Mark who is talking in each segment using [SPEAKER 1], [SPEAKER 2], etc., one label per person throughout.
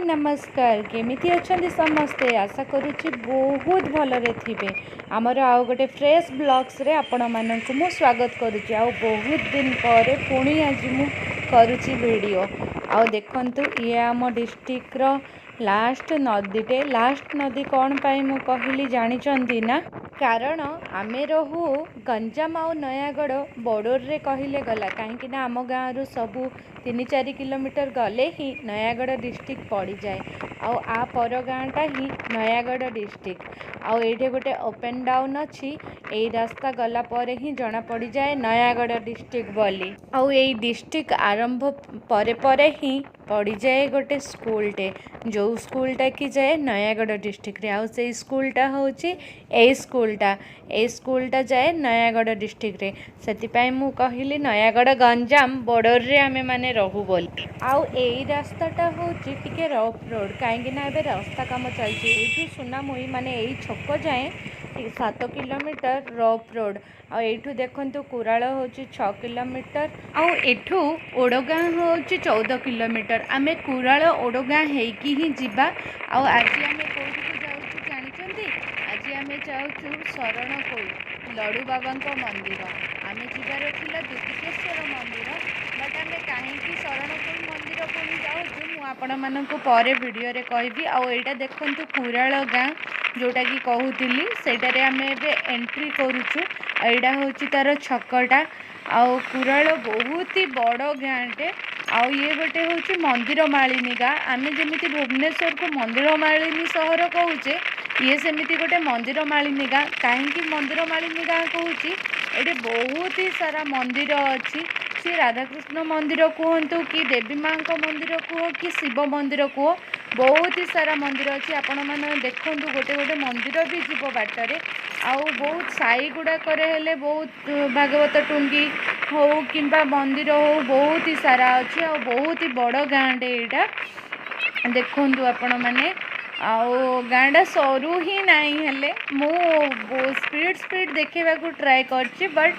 [SPEAKER 1] नमस्कार केमिति अछंती समस्ते आशा करुच्ची बहुत भलरे थिबे। आमर आउ गोटे फ्रेश ब्लॉग्स रे आपण मानक मु स्वागत करुच्ची। आउ बहुत दिन पर पुणी आज मु करुच्ची वीडियो। आउ देखंतु ये आम डिस्ट्रिक्ट रो लास्ट नदीटे। लास्ट नदी कौन पाई मु कहली जानिचंती ना, कारण आमे रहू गंजाम आउ नयागढ़ बॉर्डर रे कहले गला, कहीं आम गाँव रु सबू 3-4 किलोमीटर गले ही नयागढ़ डिस्ट्रिक्ट पड़ जाए। आ पर गाँटा ही नयागढ़ डिस्ट्रिक्ट। आउ ये गोटे अप एंड डाउन अच्छी, यही रास्ता गला पर ही जना पड़ जाए नयागढ़ डिस्ट्रिक्ट बोली। आउ यही डिस्ट्रिक्ट आरंभ परे परे ही पड़ जाए गोटे स्कूलटे, जो स्कूलटा कि जाए नयागढ़ डिस्ट्रिक्ट रे। आउ से स्कूलटा होची ए स्कूलटा जाए नयागढ़ डिस्ट्रिक्ट रे। सेतिपाई मु कहली नयागढ़ गंजाम बॉर्डर रे आमे माने रहू बोली। आउ एई रास्ताटा होची टिके रफ रोड, कहीं ना एबे रास्ता काम चलची। एठू सुनामुई माने एई छक जाए 7 किलोमीटर रफ रोड। आउ एठू देखंतु कुराल होची 6 किलोमीटर। आउ एठू ओडगाँ होची 14 किलोमीटर। आमे कुराल ओडगाँ हेकी ही जिबा। आउ आज आमे कोठी जाउछु जानिचंती? आज आमे जाउछु शरणकोल लडू बाबांको मंदिर। आमे जिबार थिला दुतिकेश्वर मंदिर, बट आमे काहेकि शरणकोल मंदिर पुणी जाउछु मु आपण मानकु परे वीडियो रे कहबी। आउ एटा देखंतु कुराल गाँ जोटा कि कहूतिली, सेटारे आमे एबे एंट्री करूछु। एटा होची तार छकटा। आउ कुराल बहुत ही बड़ गाँटे। आउ ये गोटे होची मंदिर मालिनी गाँ। आमे जेमिति भुवनेश्वर को मंदिर मालिनी सहर कहूचे, ये सेमिति गोटे मंदिर मालिनी गाँ। कहीं मंदिर मालिनी गाँ कहूची, एटे बहुत ही सारा मंदिर अच्छी। सी राधाकृष्ण मंदिर कहतु कि देवी माँ को मंदिर कह कि शिव मंदिर कह, बहुत ही सारा मंदिर अच्छी। आपण मैंने देखूँ गोटे गोटे मंदिर भी जीव बाटर। आउ बहुत साई गुड़ाक बहुत भागवत टुंगी हो कि मंदिर हो, बहुत ही सारा अच्छी। आ बहुत ही बड़ गाँटे यहाँ देखूँ आपण मैंने। आउ गाँटा सरू ही नहीं हेले मु स्पीड देखा ट्राए करछि, बट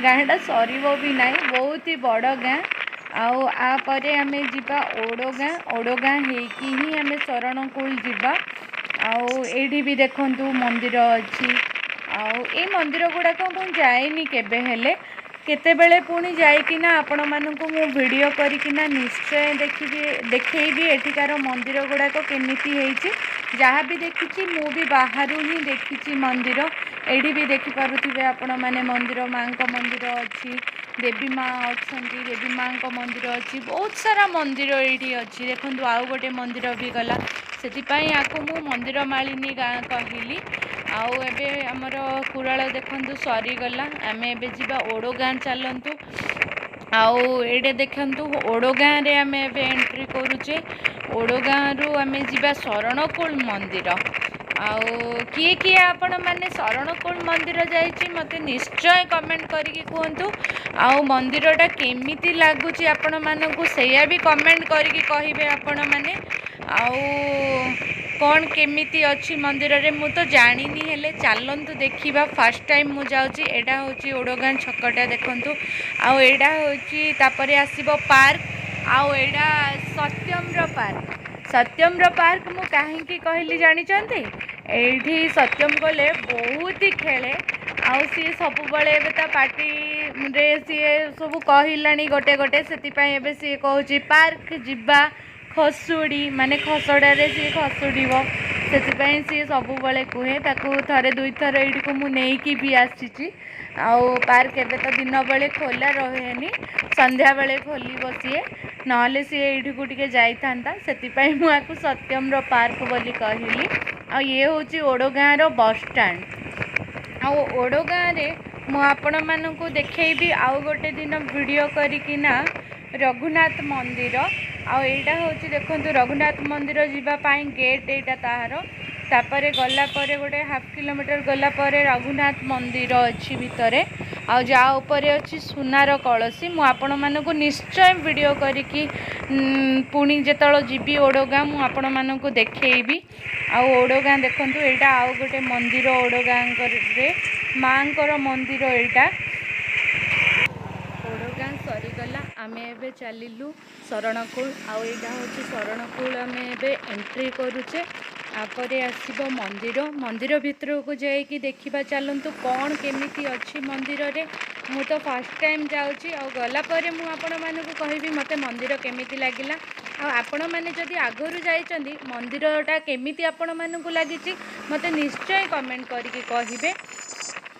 [SPEAKER 1] गाँटा सरीब भी नहीं। बहुत ही बड़ गाँ। आउ आपर आमे जिबा ओडगाँ हेकी ही आमे शरणकोल जिबा। आउ एठी भी देखंतु मंदिर अच्छी। आउ ए मंदिर गुड़ाक मु जाएनी केबे हेले, केतेबेले पुणी जाइकिना आपण मानकु मु वीडियो करिकिना निश्चय देखैबी एठिकार मंदिर गुड़ाक केमिति हेइछि। जहाँ भी देखी मु भी बाहरु ही देखी मंदिर। एठी भी देखि पारुथिबे आपण माने मंदिर माँ को मंदिर अच्छी, देवी माँ अच्छी, देवी माँ को मंदिर अच्छी, बहुत सारा मंदिर एठी अच्छी। देखंतु आउ गोटे मंदिर भी गला, सेतिपाई आकु मु मंदिर मालिनी गाँ कहली। आउ एबे हमर कुराल देखंतु सरीगला। आमे एबे जिबा ओडगाँ चलंतु। आउ एडे देखंतु ओडगाँ रे आमे एबे एंट्री करूचे। ओडगाँ रु आमे जिबा शरणकोल मंदिर। आउ किए किए आपण माने शरणकोल मंदिर जाइछि मते निश्चय कमेंट करिकि कहंतु। आउ मंदिरटा केमिति लागुछि आपण मानकु सेया भी कमेंट करिकि कहिबे आपण माने। आउ कौन केमिति अच्छी मंदिर रे मु तो जानिनी, हेले चलंतु देखिबा। फर्स्ट टाइम मु जाउछि। एटा होछि ओडगाँ छकटा देखंतु। आउ एडा होछि तापरे आसीबो पार्क। आउ एडा सत्यम्र पार्क। सत्यम्र पार्क मु काहेकि कहली जानिचंती? एठी सत्यम गले बहुत ही खेले। आउ सी सब बळे एबे ता पार्टी रे सी सब कहिलानी गोटे गोटे, सेतिपाई एबे सी कहूछि पार्क जिबा खसुड़ी, माने खसड़ा रे सी खसुड़ीबो। सेतिपाई सी सब बळे कुहे ताकू थरे दुई थर एठी को मु नेकी भी आसीछि। आउ पार्क एबे तो दिन बेले खोला रहेनी, संध्या बेले खोली बसिए, नहले सी एठी को टिके जाई थांता। सेतिपाई मु आकु सत्यम्र पार्क बोली कहली। आ ये होची ओडगाँ रो बस स्टैंड। आउ ओडगाँ रे मु आपण मानकु देखैबी आउ गोटे दिन वीडियो करिकिना रघुनाथ मंदिर। आउ एटा होची देखंतु रघुनाथ मंदिर जीवा पाई गेट एटा ताहारो। तापरे गला परे गोटे 1/2 किलोमीटर गला परे रघुनाथ मंदिर अच्छी भितरे। आउ जा ऊपर अच्छी सुनार कलसी। मु आपण मानकु निश्चय वीडियो करिकि पुणी जेतळ जीबी ओडगाँ मु आपण मानकु देखैबी। आउ ओडगाँ देखंतु एटा आउ गोटे मंदिर ओडगाँ रे माँकर मंदिर एटा। ओडगाँ सरीगला आमे एबे चलिलु शरणकूल आउ एटा होची शरणकूल आमे एबे एंट्री करूचे आपरे आसीबो मंदिर मंदिर भितर को जाई कि देखिबा चलंतु कोन केमिति अछि मंदिर रे मु तो फर्स्ट टाइम जाउची आ गला परे मु आपण मानको कहबी मते मंदिर केमिति लागिला आ आपण माने जदि आगरु जाइचंदी मंदिरटा केमिति आपण मानको लागिची मते निश्चय कमेंट करके कहिबे।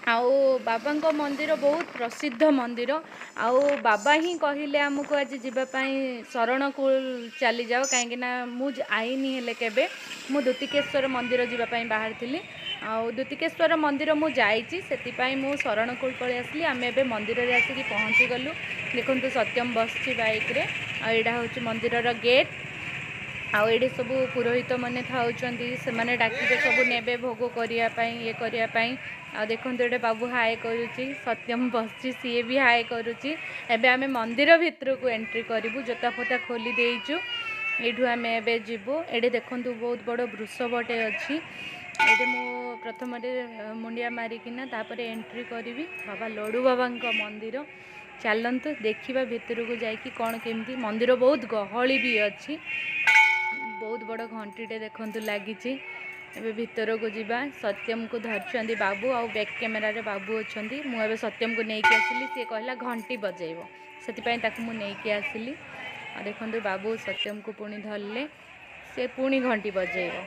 [SPEAKER 1] आओ बाबा मंदिर बहुत प्रसिद्ध मंदिर आओ बाबा ही कहले आमको आज जीवाई शरणकूल चली जाओ कहीं मुझ आईनी हेले केबे मु दुतिकेश्वर मंदिर जीवाई बाहर थी आउ दुतिकेश्वर मंदिर मु जाइछि सेतिपाई मु शरणकूल पळि आसली आमे एबे मंदिर रे आसिकी पहुँची गलु देखंतु सत्यम बसछि बाइक रे आ एडा होछि मंदिरर गेट आउ एडी सब पुरोहित मैंने थाउचंदी से माने डाकिबे सब नेबे भोग करिया पई ये करिया पई आ देखंतु एडे बाबू हाय करूची सत्यम बसछि सी भी हाय करूची एबे आमे मंदिर भितर को एंट्री करिवु जोता फोता खोली देइचु एठू आमे एबे जिवु एडे देखंतु बहुत बड़ वृषभटे अछि एडे मो प्रथम मुंडिया मारिकिना तापर एंट्री करिवि बाबा लडू बाबा मंदिर चलंतु देखिबा भितर को जाइकी कौन केमती मंदिर बहुत गहली भी अच्छी बहुत बड़ घंटीटे देखंतु लागिची एबे भितर को जीवा सत्यम को धरछंदी बाबू आउ बैक कैमेरा रे बाबू अछंदी मु एबे सत्यम को नेकी आसिली से कहला घंटी बजेइबो सेति पई ताकू मु नेकी आसिली आ देखंतु बाबू सत्यम को पुणी धरले से पुणी घंटी बजेइबो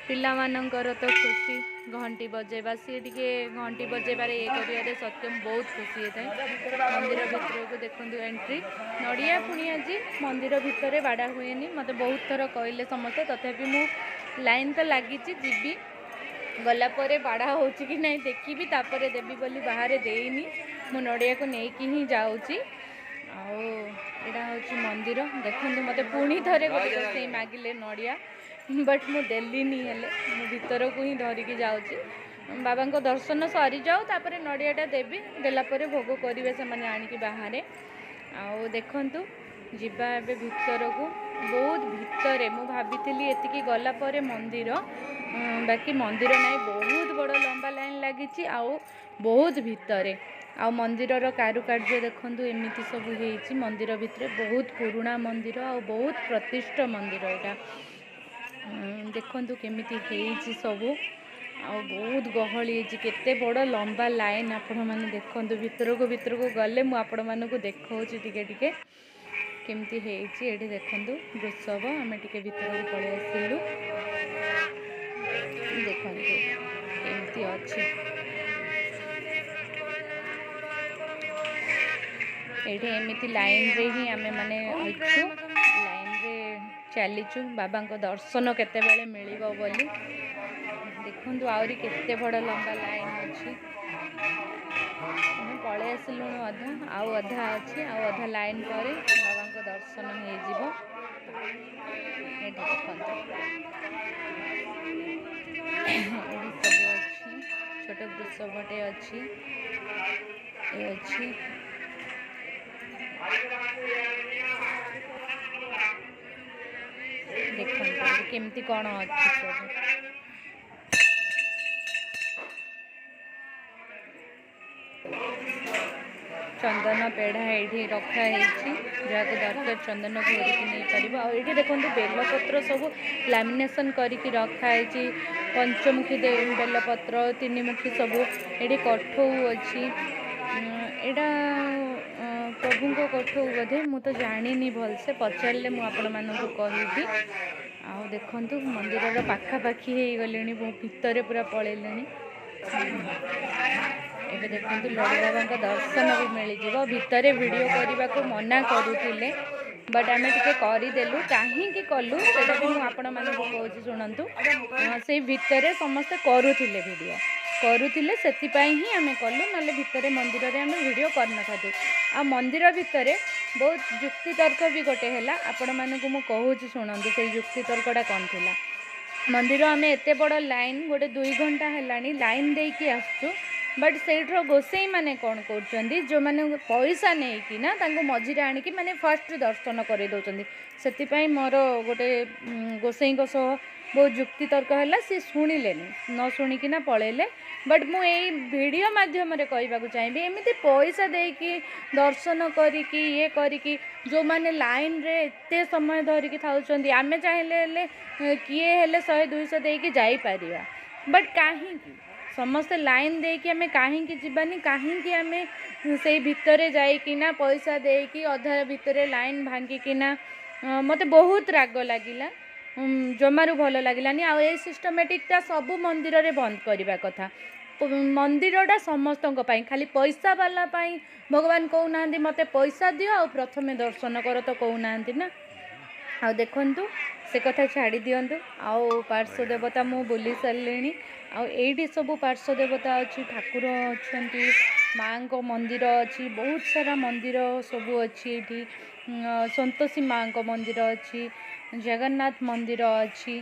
[SPEAKER 1] पिला मानकर तो खुशी घंटी बजेबा सी टिके घंटी बजेबार ये करियारे सत्यम बहुत खुशी होता है मंदिर भितर को देखंतु एंट्री नड़िया पुणी आज मंदिर भितर बाड़ा हुए मत बहुत थर कहले समस्त तथापि मु लाइन तो लगी जीवी गला परे बाड़ा हो कि नहीं देखी तापर देवी बोली बाहर देनी मु नड़िया को लेकिन ही जाऊँगी आड़ा हूँ मंदिर देखते मत पुणी थे गोटे मागिले नड़िया बट मु देलीनी हेले मु भीतर को ही धरिकी जाऊँगी बाबा को दर्शन सरी जाऊ तापर नड़ियाटा देवी देलापर भोग करेंगे से मैंने आणिकी बाहर आउ देखंतु जीवा एबे भीतर को बहुत भितर मु भाभी एतिकी गला परे मंदिर बाकी मंदिर नहीं बहुत बड़ लंबा लाइन लगी आउ बहुत भितर आ मंदिरर कारुकार्य देखंतु एमिति सब होईची मंदिर भितर बहुत पुराना मंदिर आ बहुत प्रतिष्ठ मंदिर एटा देखंतु केमिति होईची सब आ बहुत गहली केते बड़ लंबा लाइन आपण माने देखंतु भितर को गले मु आपण मानकु देखौची टिके टिके केमती होईची एठी देखंतु वृषभ आमे टिके भितर को पळे आसिलु देखंतु केमती अछि एठी एमिति लाइन रे ही आमे माने अछु लाइन रे चलीचु बाबा को दर्शन केते बेले मिलिबो बोली देखंतु आउरी केते बड़ लंबा लाइन अछि पळे आसिलु अधा आउ अधा अछि आउ अधा लाइन पर बाबा को दर्शन हो जिवो एठी देखंतु एठी सब अछि छोट वृषभटे अछि ए अछि देखंतु केमती कोन अछि सब चंदन पेढ़ा ये रखाई जहाँ दरकार चंदन घोरिकी नहीं पार आठ देखो बेलपत्र सब लामिनेसन करके रखाई पंचमुखी बेलपत्र तीनमुखी सब ये कठौ अच्छी यहाँ प्रभु को कठौ बोधे मु तो जानी भलसे पचारे मुझे कहबी आ देखु मंदिर पाखापाखि हो गले भितर पूरा पलैले एबे देखंतु लडू बाबा दर्शन भी मिल जाव भितर वीडियो करने को मना करुले बट आम टे करदेलु कहीं कलु से आपण मानक कौच शुणु से भितर समस्ते करुले वीडियो करुले से ही आम कलु ना भितर मंदिर में आम वीडियो करना आ मंदिर भितर बहुत जुक्ति तर्क भी गोटे है आपण मानक मु कहूँ शुणु से जुक्ति तर्कटा कौन थी मंदिर आम एत बड़ लाइन गोटे 2 घंटा है लाइन देकी आसु बट सेठर गोसाई माने कौन कर जो मैंने पैसा नहीं ना मझीरे आणिकी माने फर्स्ट दर्शन कर दौरान से मोर गोटे गोसाई बहुत जुक्ति तर्क है सी शुणिले न शुणिकिना पलैले बट मु यही वीडियो माध्यम कहवाक चाहिए एमती पैसा देकी दर्शन करिकी ये करिकी जो माने लाइन रे एते समय धरिकी थाउछंती आमे चाहिले किए हेले 100-200 देकी जाई परिया बट कहीं समस्ते लाइन देकी आमे कहीं जीवानी कहीं आमे से भितरे जाइकिना पैसा देकी अधा भितरे लाइन भांगिकिना मते बहुत राग लगिला जमारू भल लगिलानी आ सिस्टमेटिकटा सबू मंदिर रे बंद करवा कथा मंदिरटा समस्त खाली पैसा वाला पाई भगवान कहूना मते पैसा दियो आ प्रथमे दर्शन कर तो कहूना ना आ देखंतु से कथा छाड़ी दियंतु आउ पार्श्व देवता मु बुली सारे आईटी सब पार्श्व देवता अच्छी ठाकुर अच्छी माँ को मंदिर अच्छी बहुत सारा मंदिर सब अच्छी संतोषी माँ को मंदिर अच्छी जगन्नाथ मंदिर अच्छी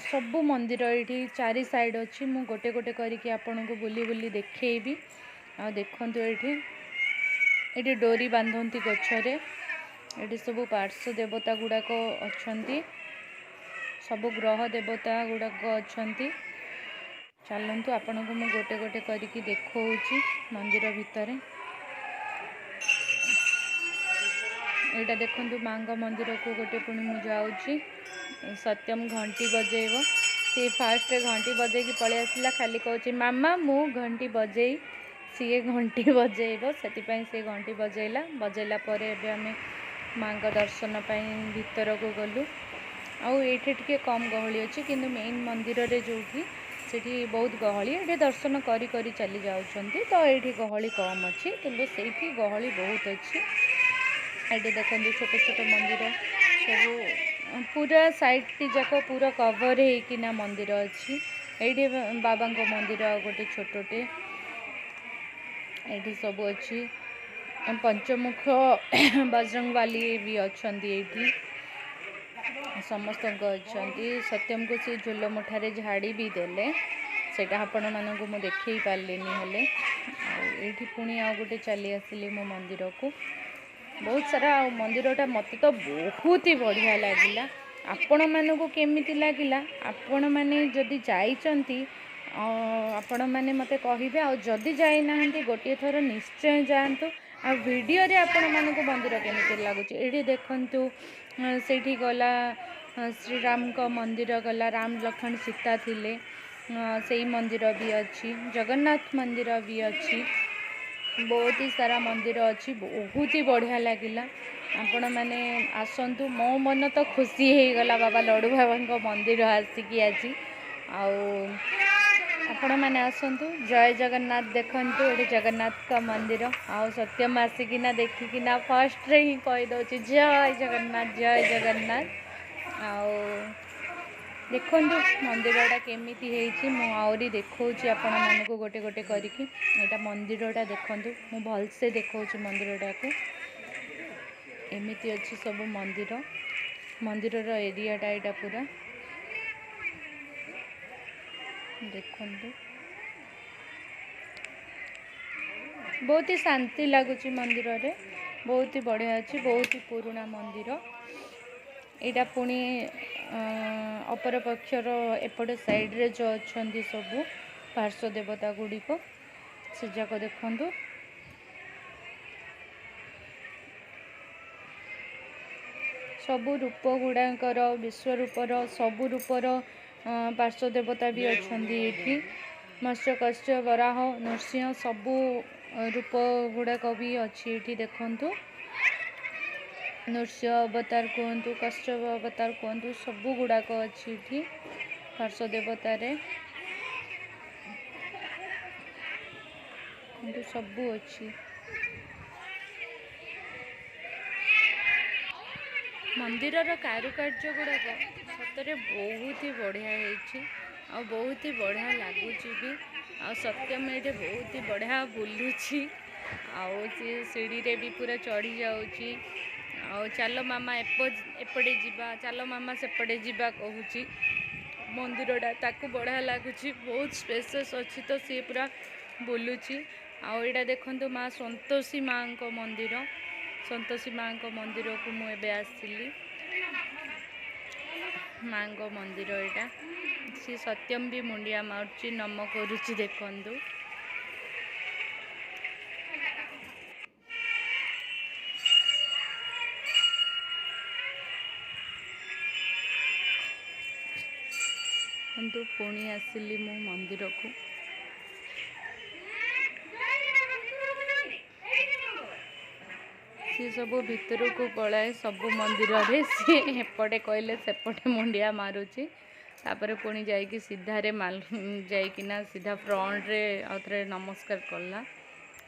[SPEAKER 1] सबू मंदिर ये चारि साइड अच्छी मु गोटे गोटे करके आपन को बुली बुली देखी आ देखंतु ये डोरी बांधती गछरे ये सब पार्श्व देवता गुड़ाक अच्छा सब ग्रह देवता गुड़ाक अच्छा चलतु आपण को मु गोटे गोटे करके देखौची मंदिर भितर यहाँ देखु माँ मंदिर को गोटे पुणी मुझे सत्यम घंटी बजेब सी फास्ट घंटी बजे कि पलि आसला खाली कहूँ मामा मु घंटी बजे सी घंटी बजेब से घंटी बजेला बजेला पर एबे आमे माँ का दर्शन भीतर को गलु आठे कम गहली अच्छी किंतु मेन मंदिर रे जो सेठी बहुत गहली ये दर्शन करी करी चली जाउछंती तो ये गहली कम अच्छी किंतु सेठी गहली बहुत अच्छी ये देखो छोट छोट मंदिर सब पूरा साइड जाक पूरा कवर होना मंदिर अच्छी ये बाबा मंदिर गोटे छोटे ये सब अच्छी पंचमुख बजरंगबाली भी अच्छा ये समस्त अच्छा सत्यम को सी झोल मुठारे झाड़ी भी देले सेटा आपण मानक मु देखई पारलेनी हेले ये पुणी आ गोटे चली आसिली मो मंदिर को बहुत सारा मंदिरटा मत तो बहुत ही बढ़िया लगिला आपण मानक केमिति लगिला आपण माने जदि जाइचंती आपण माने मते कहिबे आ जदि जाई नाहंती गोटे थर निश्चय जांतु आ वीडियो रे आपण मानक मंदिर केमिति लागुची एडी देखंतु सेठी गला श्री राम को मंदिर गला राम लक्ष्मण सीता थिले से मंदिर भी अच्छी जगन्नाथ मंदिर भी अच्छी बहुत ही सारा मंदिर अच्छी बहुत ही बढ़िया लगिला आपण मैंने आसतु मो मन तो खुशी हो गला बाबा लड्डू बाबा मंदिर आसिकी आज आपण मैंने आसतु जय जगन्नाथ देखंतु ये जगन्नाथ का मंदिर आ सत्यम आसिकिना देखिकिना फर्स्ट रे ही कहीदे जय जगन्नाथ आओ देखो मंदिरटा केमिति हेची मु आउरी देखौची आपण मानको गोटे गोटे करिकी एटा मंदिरटा देखंतु मु भल से देखौची मंदिरटा को एमिति अछि सब मंदिर एरियाटा एटा पूरा देखंतु बहुत ही शांति लगुची मंदिर रे बहुत ही बढ़िया अच्छी बहुत ही पुराना मंदिर यहाँ पुणी अपर पक्षर एपटे साइड रे जो अच्छा सब पार्श्व देवता गुड़िक से जाक देखु सबू रूप गुड़ाकर विश्वरूपर सबू रूपर पार्श्व देवता भी अच्छा ये मत्स्य कश्य वराह नरसिंह सबू रूप गुड़ाक भी अच्छी ये देखु नृसिंह अवतार कहतु कश्यप अवतार कहतु सबू गुड़ाक अच्छी ये पार्श्व देवतार सबू अच्छी मंदिर कारुकार्य गुड़ाक सतरे बहुत ही बढ़िया आ बहुत ही बढ़िया लगुच भी आ सत्यम ये बहुत ही बढ़िया बुलूची सीढ़ी रे भी पूरा चढ़ी जाऊँगी चलो मामा एपटे जीवा चलो मामा सेपटे जीवा कहूँ मंदिरटा ताकू बढ़िया लगुच बहुत स्पेसस अच्छी तो सी पूरा बुलूची आईटा देखो माँ संतोषी माँ को मंदिर संतोषी माँ को मंदिर को मुझे आसली माँ मंदिर यहाँ सी सत्यम भी मुंडिया मारुची नम करुच्ची देखु किंतु पुणी आसिली मो मंदिर को सी सब भितर को पलाए सब मंदिर रे सी एपटे कहले सेपटे मुंडिया मारुची तापर पुणी जाइकी सीधारे माल जाइकिना सीधा फ्रंट रे आउथरे नमस्कार कला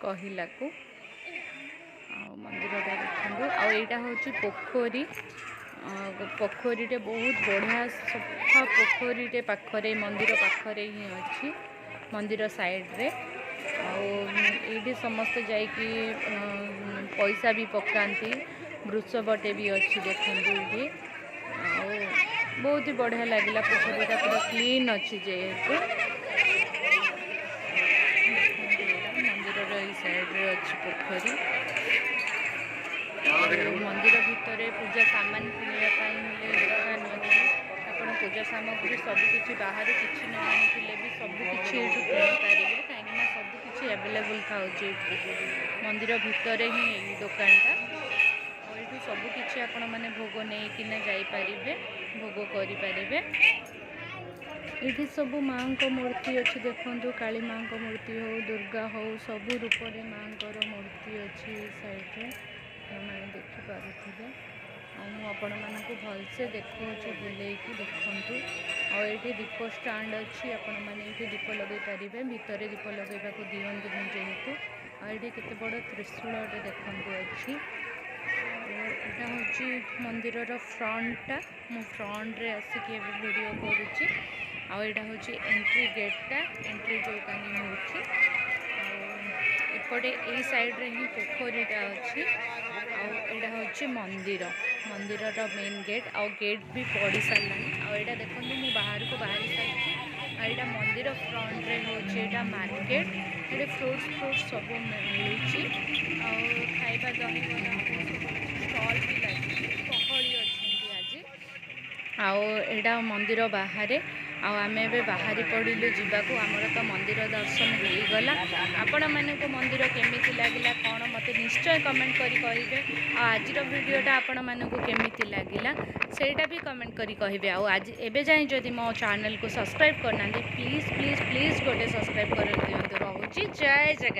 [SPEAKER 1] कहला को मंदिर देखो आईटा हूँ पोखरी पोखरी बहुत बढ़िया सफा पोखरी पाखरे मंदिर पाखरे ही अच्छी मंदिर साइड रे ये समस्त जाइकी पैसा भी पकाती वृक्ष बटे भी अच्छी देखते ये बहुत ही बढ़िया लगे पोखरीटा पूरा क्लीन अच्छी जेहेतु मंदिर साइड रे अच्छी पोखरी मंदिर भितर पूजा सामान किनापी दुकान अच्छी आप पूजा सामग्री सबकि बाहर किसी न आनी भी सबकि ये किनीपारे कहीं सबकि एवेलेबल था मंदिर भितर ही दुकानटा और ये सबकि आपण मैंने भोग नहीं जापरें भोग करें ये सब माँ को मूर्ति अच्छी देखो काली माँ को मूर्ति हो दुर्गा हो सबू रूप में माँ को मूर्ति अच्छी साइड मैंने देखिपे आपण मानक भलसे देखो बुलेकी देखु और ये दीप स्टाण्ड अच्छी आपण मैंने दीप लगे पारे भितर दीप लगेगा दिखती जेहेतु और ये केते बड़ त्रिशूल देखु अच्छी यहाँ हूँ मंदिर फ्रंटा मु फ्रंट रे आसिक वीडियो करुच्ची आईटा हूँ एंट्री गेटा एंट्री जो कहीं हो एपटे यही साइड रे ही पोखरीटा अच्छी आईटा हूँ मंदिर मंदिर मेन गेट आउ गेट भी पड़ी सारा आईटा देखो मु बाहर को बाहरी सारी यहाँ मंदिर फ्रंट रे हूँ मार्केट ये फ्रूट्स सब मिलूँ खाइबा दहीबरा स्टल भी लगी गहली अच्छी आज आउ मंदिर बाहर आम बाहरी पड़ू जावाक आमर तो मंदिर दर्शन हो गला आपण मानक मंदिर केमी लगे कौन मत निश्चय कमेंट करी कहे आज वीडियोटा आपण मानक केमी लगे सेटा भी कमेंट करी कहे आज एबे जाए जदि मो चैनल को सब्सक्राइब करना प्लीज प्लीज प्लीज गोटे सब्सक्राइब कर दिखाँ रोची जय जगन्नाथ।